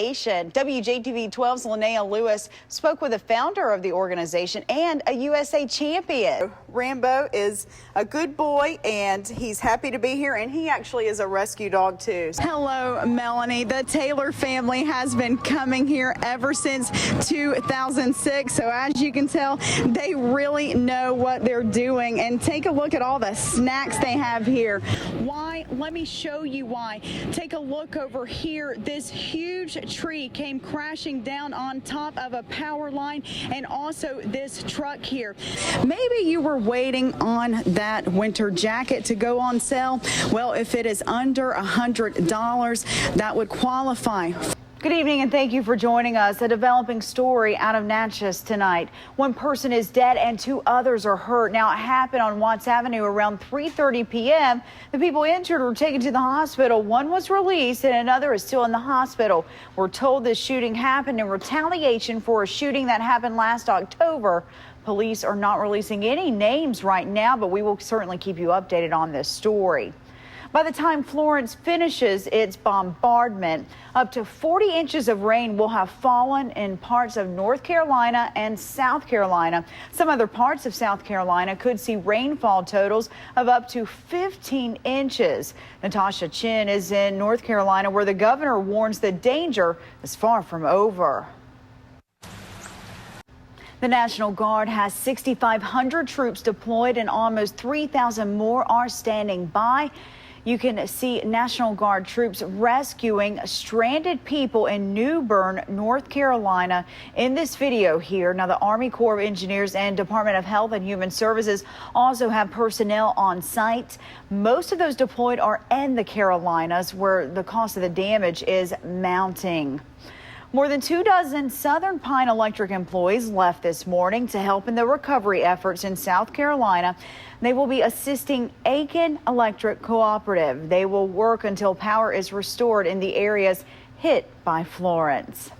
WJTV 12's Linnea Lewis spoke with the founder of the organization and a USA champion. Rambo is a good boy and he's happy to be here, and he actually is a rescue dog too. Hello, Melanie. The Taylor family has been coming here ever since 2006. So as you can tell, they really know what they're doing. And take a look at all the snacks they have here. Why? Let me show you why. Take a look over here. This huge tree came crashing down on top of a power line, and also this truck here. Maybe you were waiting on that winter jacket to go on sale. Well, if it is under $100, that would qualify. Good evening and thank you for joining us. A developing story out of Natchez tonight. One person is dead and 2 others are hurt. Now, it happened on Watts Avenue around 3:30 p.m. The people injured were taken to the hospital. One was released and another is still in the hospital. We're told this shooting happened in retaliation for a shooting that happened last October. Police are not releasing any names right now, but we will certainly keep you updated on this story. By the time Florence finishes its bombardment, up to 40 inches of rain will have fallen in parts of North Carolina and South Carolina. Some other parts of South Carolina could see rainfall totals of up to 15 inches. Natasha Chin is in North Carolina, where the governor warns the danger is far from over. The National Guard has 6,500 troops deployed and almost 3,000 more are standing by. You can see National Guard troops rescuing stranded people in New Bern, North Carolina in this video here. Now, the Army Corps of Engineers and Department of Health and Human Services also have personnel on site. Most of those deployed are in the Carolinas, where the cost of the damage is mounting. More than 24 Southern Pine Electric employees left this morning to help in the recovery efforts in South Carolina. They will be assisting Aiken Electric Cooperative. They will work until power is restored in the areas hit by Florence.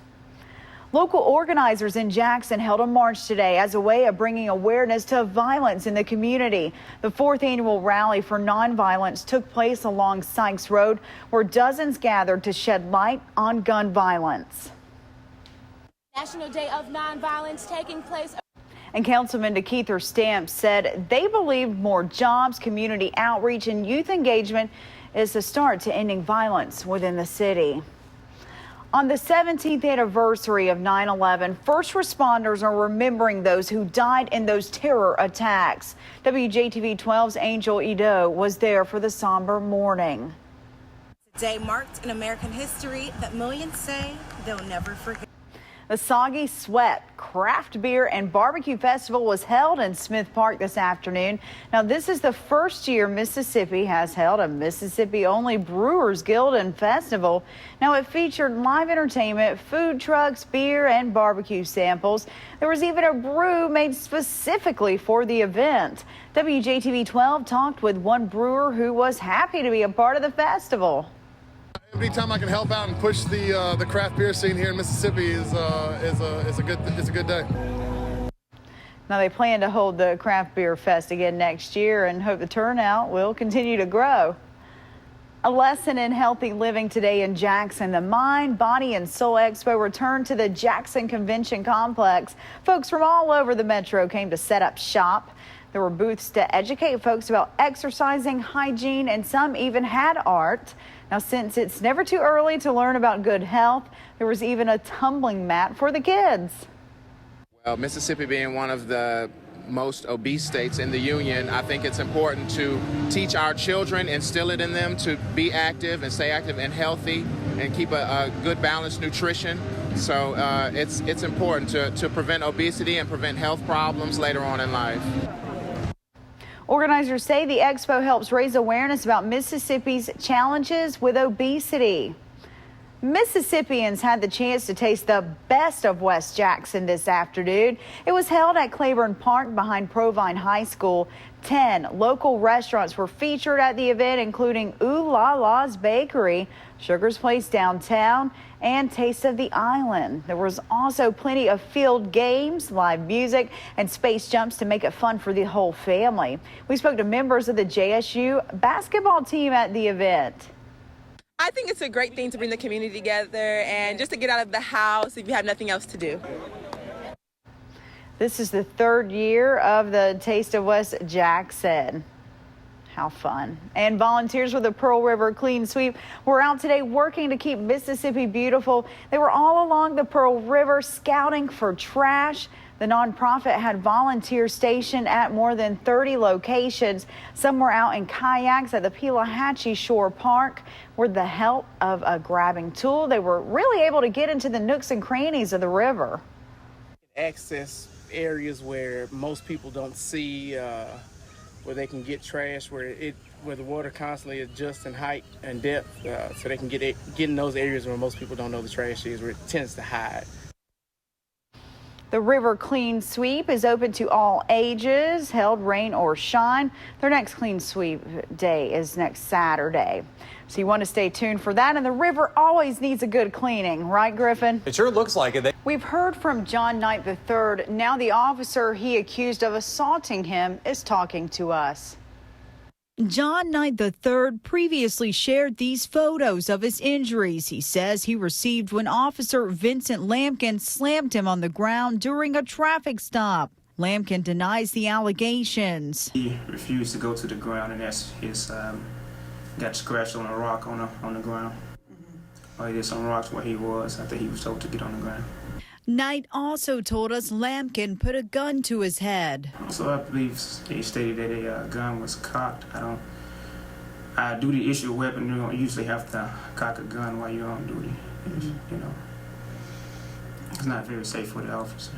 Local organizers in Jackson held a march today as a way of bringing awareness to violence in the community. The 4th annual rally for nonviolence took place along Sykes Road, where dozens gathered to shed light on gun violence. National Day of Nonviolence taking place. And Councilman DeKeither Stamps said they believe more jobs, community outreach, and youth engagement is the start to ending violence within the city. On the 17th anniversary of 9/11, first responders are remembering those who died in those terror attacks. WJTV 12's Angel Edo was there for the somber mourning. Today marked in American history that millions say they'll never forget. The Soggy Sweat Craft Beer and Barbecue Festival was held in Smith Park this afternoon. Now, this is the first year Mississippi has held a Mississippi-only Brewers Guild and Festival. Now, it featured live entertainment, food trucks, beer, and barbecue samples. There was even a brew made specifically for the event. WJTV 12 talked with one brewer who was happy to be a part of the festival. Anytime I can help out and push the craft beer scene here in Mississippi is a good day. Now, they plan to hold the Craft Beer Fest again next year and hope the turnout will continue to grow. A lesson in healthy living today in Jackson. The Mind, Body, and Soul Expo returned to the Jackson Convention Complex. Folks from all over the metro came to set up shop. There were booths to educate folks about exercising, hygiene, and some even had art. Now, since it's never too early to learn about good health, there was even a tumbling mat for the kids. Well, Mississippi being one of the most obese states in the union, I think it's important to teach our children, instill it in them to be active and stay active and healthy and keep a good balanced nutrition. So it's important to prevent obesity and prevent health problems later on in life. Organizers say the expo helps raise awareness about Mississippi's challenges with obesity. Mississippians had the chance to taste the best of West Jackson this afternoon. It was held at Claiborne Park behind Provine High School. 10 local restaurants were featured at the event, including Ooh La La's Bakery, Sugar's Place downtown, and Taste of the Island. There was also plenty of field games, live music, and space jumps to make it fun for the whole family. We spoke to members of the JSU basketball team at the event. I think it's a great thing to bring the community together and just to get out of the house if you have nothing else to do. This is the third year of the Taste of West Jackson. How fun. And volunteers with the Pearl River Clean Sweep were out today working to keep Mississippi beautiful. They were all along the Pearl River scouting for trash. The nonprofit had volunteers stationed at more than 30 locations. Some were out in kayaks at the Pelahatchie Shore Park. With the help of a grabbing tool, they were really able to get into the nooks and crannies of the river. Access areas where most people don't see, where they can get trash, where the water constantly adjusts in height and depth, so they can get in those areas where most people don't know the trash is, where it tends to hide. The River Clean Sweep is open to all ages, held rain or shine. Their next Clean Sweep day is next Saturday. So you want to stay tuned for that. And the river always needs a good cleaning, right, Griffin? It sure looks like it. We've heard from John Knight III. Now the officer he accused of assaulting him is talking to us. John Knight III previously shared these photos of his injuries he says he received when Officer Vincent Lampkin slammed him on the ground during a traffic stop. Lampkin denies the allegations. He refused to go to the ground, and that's his got scratched on a rock on the ground. Or he did some rocks where he was after he was told to get on the ground. Knight also told us Lampkin put a gun to his head. So I believe he stated that a gun was cocked. Due to issue a weapon, you don't usually have to cock a gun while you're on duty. You know, it's not very safe for the officer.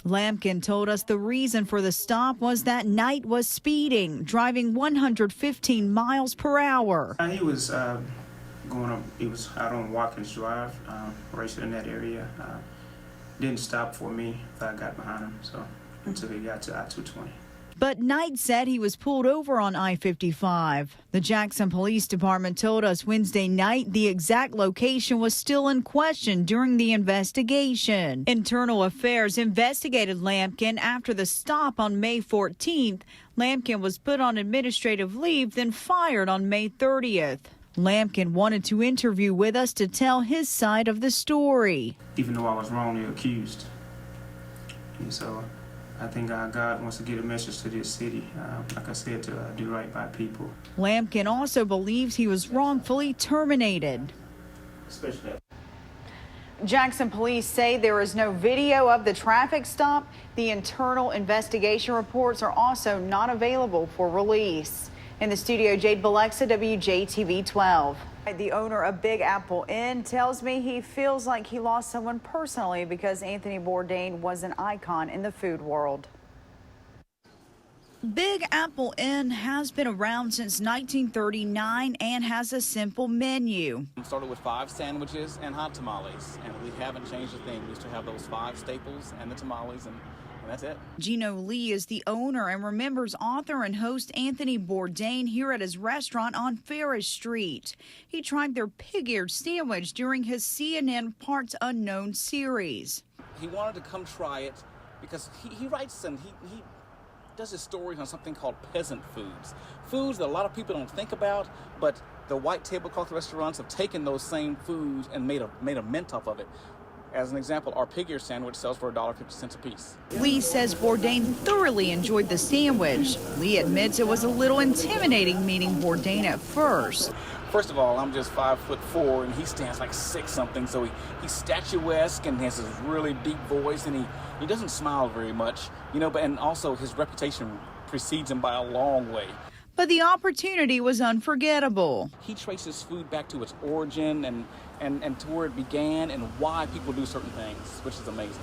Lampkin told us the reason for the stop was that Knight was speeding, driving 115 miles per hour. He was he was out on Watkins Drive, racing in that area. Didn't stop for me if I got behind him, so until he got to I-220. But Knight said he was pulled over on I-55. The Jackson Police Department told us Wednesday night the exact location was still in question during the investigation. Internal Affairs investigated Lampkin after the stop on May 14th. Lampkin was put on administrative leave, then fired on May 30th. Lampkin wanted to interview with us to tell his side of the story. Even though I was wrongly accused. And so I think God wants to get a message to this city, like I said, to do right by people. Lampkin also believes he was wrongfully terminated. Especially Jackson police say there is no video of the traffic stop. The internal investigation reports are also not available for release. In the studio, Jade Balexa, WJTV 12. The owner of Big Apple Inn tells me he feels like he lost someone personally because Anthony Bourdain was an icon in the food world. Big Apple Inn has been around since 1939 and has a simple menu. We started with 5 sandwiches and hot tamales, and we haven't changed a thing. We still have those 5 staples and the tamales, and that's it. Gino Lee is the owner and remembers author and host Anthony Bourdain here at his restaurant on Ferris Street. He tried their pig-eared sandwich during his CNN Parts Unknown series. He wanted to come try it because he writes and he does his stories on something called peasant foods. Foods that a lot of people don't think about, but the white tablecloth restaurants have taken those same foods and made a mint off of it. As an example, our pig ear sandwich sells for $1.50 a piece. Lee says Bourdain thoroughly enjoyed the sandwich. Lee admits it was a little intimidating meeting Bourdain at first. First of all, I'm just 5'4" and he stands like 6-something, so he's statuesque and has this really deep voice, and he doesn't smile very much, you know, and also his reputation precedes him by a long way. But the opportunity was unforgettable. He traces food back to its origin and to where it began and why people do certain things, which is amazing.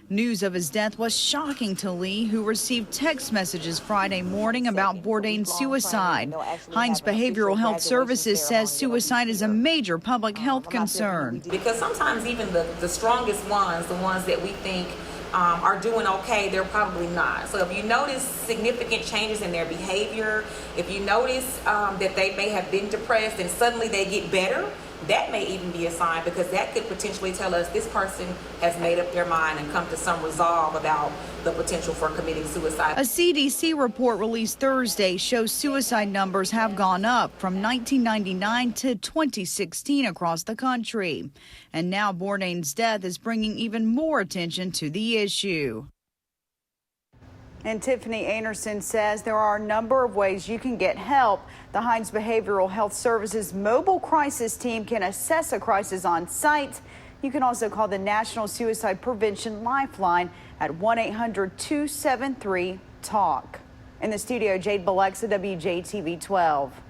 News of his death was shocking to Lee, who received text messages Friday morning about Bourdain's suicide. Hines Behavioral Health Services says suicide is a major public health concern. Because sometimes even the strongest ones, the ones that we think are doing okay, they're probably not. So if you notice significant changes in their behavior, if you notice that they may have been depressed and suddenly they get better, that may even be a sign, because that could potentially tell us this person has made up their mind and come to some resolve about the potential for committing suicide. A CDC report released Thursday shows suicide numbers have gone up from 1999 to 2016 across the country. And now Bourdain's death is bringing even more attention to the issue. And Tiffany Anderson says there are a number of ways you can get help. The Hines Behavioral Health Services mobile crisis team can assess a crisis on site. You can also call the National Suicide Prevention Lifeline at 1-800-273-TALK. In the studio, Jade Balexa, WJTV 12.